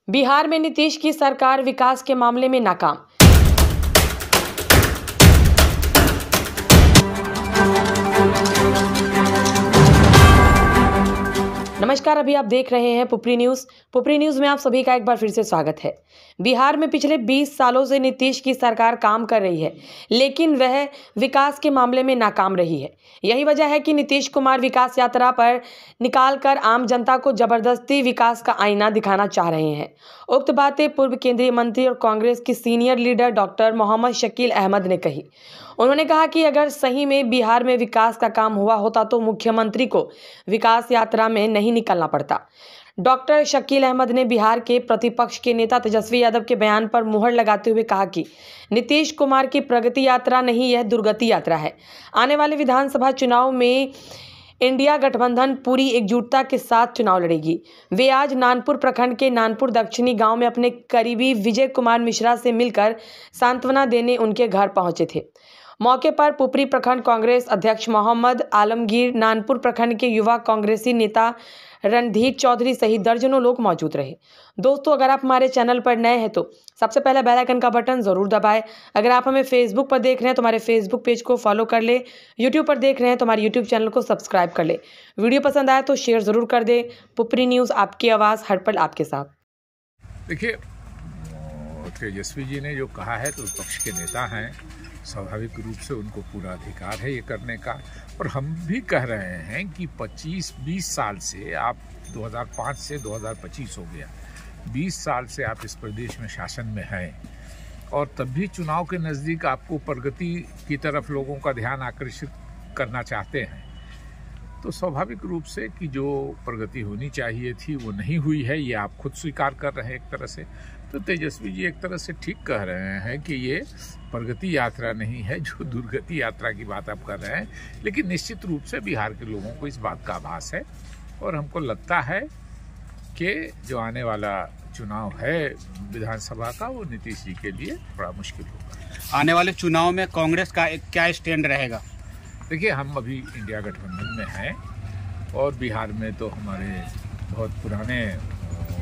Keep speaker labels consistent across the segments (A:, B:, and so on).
A: बिहार में नीतीश की सरकार विकास के मामले में नाकाम। नमस्कार, अभी आप देख रहे हैं पुपरी न्यूज़। पुपरी न्यूज़ में आप सभी का एक बार फिर से स्वागत है। बिहार में पिछले 20 सालों से नीतीश की सरकार काम कर रही है, लेकिन वह विकास के मामले में नाकाम रही है। यही वजह है कि नीतीश कुमार विकास यात्रा पर निकालकर आम जनता को जबरदस्ती विकास का आईना दिखाना चाह रहे हैं। उक्त बातें पूर्व केंद्रीय मंत्री और कांग्रेस की senior leader doctor Mohammad Shakeel Ahmed ने कही। उन्होंने कहा कि अगर सही में बिहार में विकास का काम हुआ होता तो मुख्यमंत्री को विकास यात्रा में नहीं निकलना पड़ता। डॉक्टर शकील अहमद ने बिहार के प्रतिपक्ष के नेता तेजस्वी यादव के बयान पर मुहर लगाते हुए कहा कि नीतीश कुमार की प्रगति यात्रा नहीं, यह दुर्गति यात्रा है। आने वाले विधानसभा चुनाव में इंडिया गठबंधन पूरी एकजुटता के साथ चुनाव लड़ेगी। वे आज नानपुर प्रखंड के नानपुर दक्षिणी गांव में अपने करीबी विजय कुमार मिश्रा से मिलकर सांत्वना देने उनके घर पहुंचे थे। मौके पर पुपरी प्रखंड कांग्रेस अध्यक्ष मोहम्मद आलमगीर, नानपुर प्रखंड के युवा कांग्रेसी नेता रणधीर चौधरी सहित दर्जनों लोग मौजूद रहे। दोस्तों, अगर आप हमारे चैनल पर नए हैं तो सबसे पहले बेल आइकन का बटन जरूर दबाएं। अगर आप हमें फेसबुक पर देख रहे हैं तो हमारे फेसबुक पेज को फॉलो कर ले। यूट्यूब पर देख रहे हैं तो हमारे यूट्यूब चैनल को सब्सक्राइब कर ले। वीडियो पसंद आए तो शेयर जरूर कर दे। पुपरी न्यूज़, आपकी आवाज़ हर पल आपके साथ।
B: देखिए, तेजस्वी जी ने जो कहा है तो विपक्ष के नेता हैं, स्वाभाविक रूप से उनको पूरा अधिकार है ये करने का। और हम भी कह रहे हैं कि 25-20 साल से, आप 2005 से 2025 हो गया, 20 साल से आप इस प्रदेश में शासन में हैं और तब भी चुनाव के नज़दीक आपको प्रगति की तरफ लोगों का ध्यान आकर्षित करना चाहते हैं। तो स्वाभाविक रूप से कि जो प्रगति होनी चाहिए थी वो नहीं हुई है, ये आप खुद स्वीकार कर रहे हैं एक तरह से। तो तेजस्वी जी एक तरह से ठीक कह रहे हैं कि ये प्रगति यात्रा नहीं है, जो दुर्गति यात्रा की बात आप कर रहे हैं। लेकिन निश्चित रूप से बिहार के लोगों को इस बात का आभास है और हमको लगता है कि जो आने वाला चुनाव है विधानसभा का, वो नीतीश जी के लिए बड़ा मुश्किल होगा।
C: आने वाले चुनाव में कांग्रेस का क्या स्टैंड रहेगा?
B: देखिए, हम अभी इंडिया गठबंधन में हैं और बिहार में तो हमारे बहुत पुराने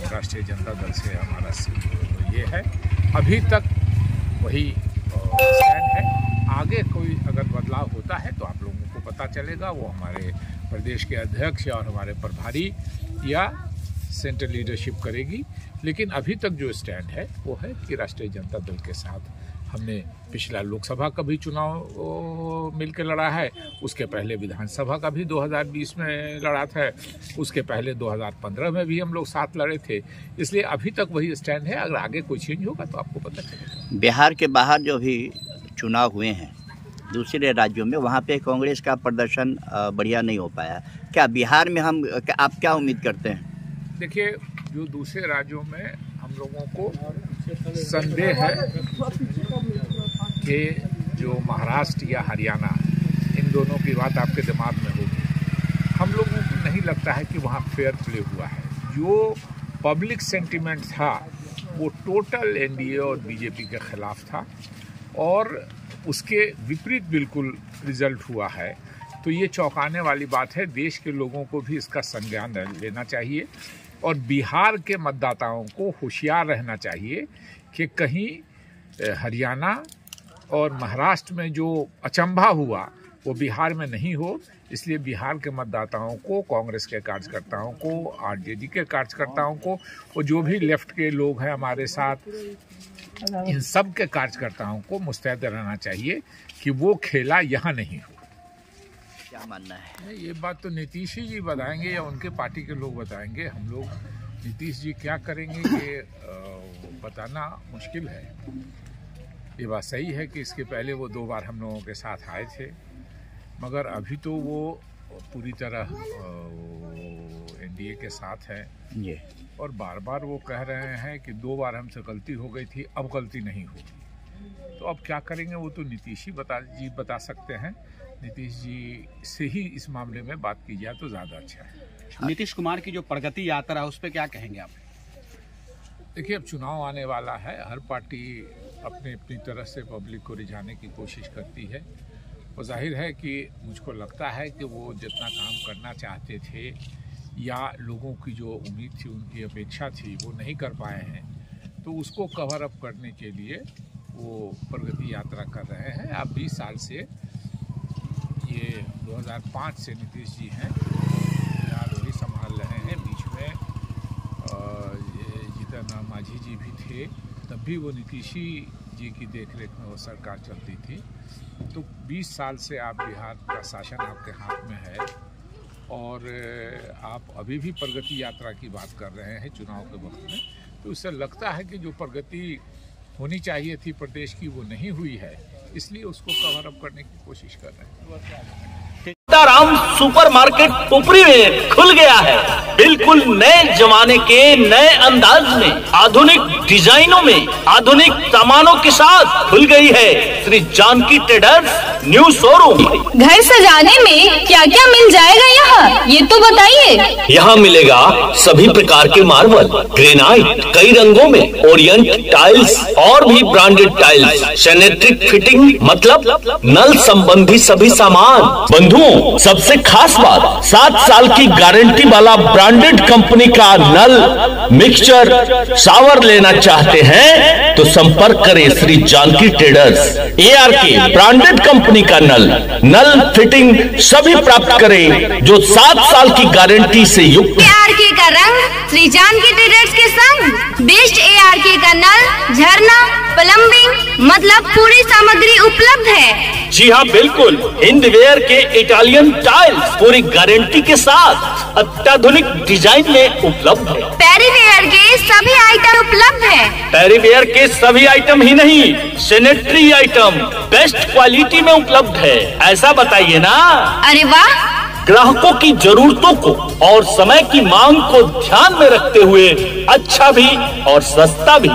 B: राष्ट्रीय जनता दल से हमारा ये है, अभी तक वही स्टैंड है। आगे कोई अगर बदलाव होता है तो आप लोगों को पता चलेगा, वो हमारे प्रदेश के अध्यक्ष और हमारे प्रभारी या सेंट्रल लीडरशिप करेगी। लेकिन अभी तक जो स्टैंड है वो है कि राष्ट्रीय जनता दल के साथ हमने पिछला लोकसभा का भी चुनाव मिलकर लड़ा है, उसके पहले विधानसभा का भी 2020 में लड़ा था, उसके पहले 2015 में भी हम लोग साथ लड़े थे। इसलिए अभी तक वही स्टैंड है। अगर आगे कोई चेंज होगा तो आपको पता चलेगा।
D: बिहार के बाहर जो भी चुनाव हुए हैं दूसरे राज्यों में, वहाँ पे कांग्रेस का प्रदर्शन बढ़िया नहीं हो पाया। क्या बिहार में आप क्या उम्मीद करते हैं?
B: देखिए, जो दूसरे राज्यों में हम लोगों को संदेह है कि जो महाराष्ट्र या हरियाणा, इन दोनों की बात आपके दिमाग में होगी। हम लोगों को नहीं लगता है कि वहाँ फेयर प्ले हुआ है। जो पब्लिक सेंटिमेंट था वो टोटल एनडीए और बीजेपी के खिलाफ था और उसके विपरीत बिल्कुल रिजल्ट हुआ है। तो ये चौंकाने वाली बात है। देश के लोगों को भी इसका संज्ञान लेना चाहिए और बिहार के मतदाताओं को होशियार रहना चाहिए कि कहीं हरियाणा और महाराष्ट्र में जो अचंभा हुआ वो बिहार में नहीं हो। इसलिए बिहार के मतदाताओं को, कांग्रेस के कार्यकर्ताओं को, आरजेडी के कार्यकर्ताओं को और जो भी लेफ्ट के लोग हैं हमारे साथ, इन सब के कार्यकर्ताओं को मुस्तैद रहना चाहिए कि वो खेला यहाँ नहीं हो।
D: क्या मानना है?
B: ये बात तो नीतीश जी बताएंगे या उनके पार्टी के लोग बताएंगे। हम लोग नीतीश जी क्या करेंगे ये बताना मुश्किल है। ये बात सही है कि इसके पहले वो 2 बार हम लोगों के साथ आए थे, मगर अभी तो वो पूरी तरह एनडीए के साथ है
D: ये,
B: और बार बार वो कह रहे हैं कि 2 बार हमसे गलती हो गई थी, अब गलती नहीं होगी। तो अब क्या करेंगे वो तो नीतीश ही बता सकते हैं। नीतीश जी से ही इस मामले में बात की जाए तो ज़्यादा अच्छा है।
C: नीतीश कुमार की जो प्रगति यात्रा है उस पर क्या कहेंगे आप?
B: देखिए, अब चुनाव आने वाला है, हर पार्टी अपनी तरह से पब्लिक को रिझाने की कोशिश करती है और जाहिर है कि मुझको लगता है कि वो जितना काम करना चाहते थे या लोगों की जो उम्मीद थी, उनकी अपेक्षा थी, वो नहीं कर पाए हैं, तो उसको कवर अप करने के लिए वो प्रगति यात्रा कर रहे हैं। अब 20 साल से, ये 2005 से नीतीश जी हैं, फिलहाल वही संभाल रहे हैं। बीच में जीतन राम मांझी जी भी थे, तब भी वो नीतीश जी की देखरेख में वो सरकार चलती थी। तो 20 साल से आप बिहार का शासन आपके हाथ में है और आप अभी भी प्रगति यात्रा की बात कर रहे हैं चुनाव के वक्त में, तो उससे लगता है कि जो प्रगति होनी चाहिए थी प्रदेश की वो नहीं हुई है, इसलिए उसको कवर अप करने की कोशिश कर रहे हैं।
E: सीताराम सुपरमार्केट पुपरी में खुल गया है। बिल्कुल नए जमाने के नए अंदाज में, आधुनिक डिजाइनों में, आधुनिक सामानों के साथ खुल गई है Shri Janaki traders new showroom.
F: घर सजाने में क्या क्या मिल जाएगा यहाँ, ये तो बताइए।
E: यहाँ मिलेगा सभी प्रकार के मार्बल, ग्रेनाइट, कई रंगों में, ओरिएंट टाइल्स और भी ब्रांडेड टाइल्स, सैनिटरी फिटिंग मतलब नल संबंधी सभी सामान। बंधुओं, सबसे खास बात, 7 साल की गारंटी वाला ब्रांडेड कंपनी का नल, मिक्सचर, शावर लेना चाहते हैं तो संपर्क करें Shri Janaki traders. ARK branded company का नल फिटिंग सभी प्राप्त करें जो 7 साल की गारंटी से युक्त।
F: ARK का रंग श्री जानकी ट्रेडर्स के संग बेस्ट ARK का नल, झरना, प्लम्बिंग मतलब पूरी सामग्री उपलब्ध है।
E: जी हाँ, बिल्कुल। हिंदवेयर के इटालियन टाइल्स पूरी गारंटी के साथ अत्याधुनिक डिजाइन में उपलब्ध है।
F: पैरीवेयर के सभी आइटम उपलब्ध है।
E: पैरीवेयर के सभी आइटम ही नहीं, सैनिटरी आइटम बेस्ट क्वालिटी में उपलब्ध है। ऐसा बताइए ना।
F: अरे वाह।
E: ग्राहकों की जरूरतों को और समय की मांग को ध्यान में रखते हुए अच्छा भी और सस्ता भी।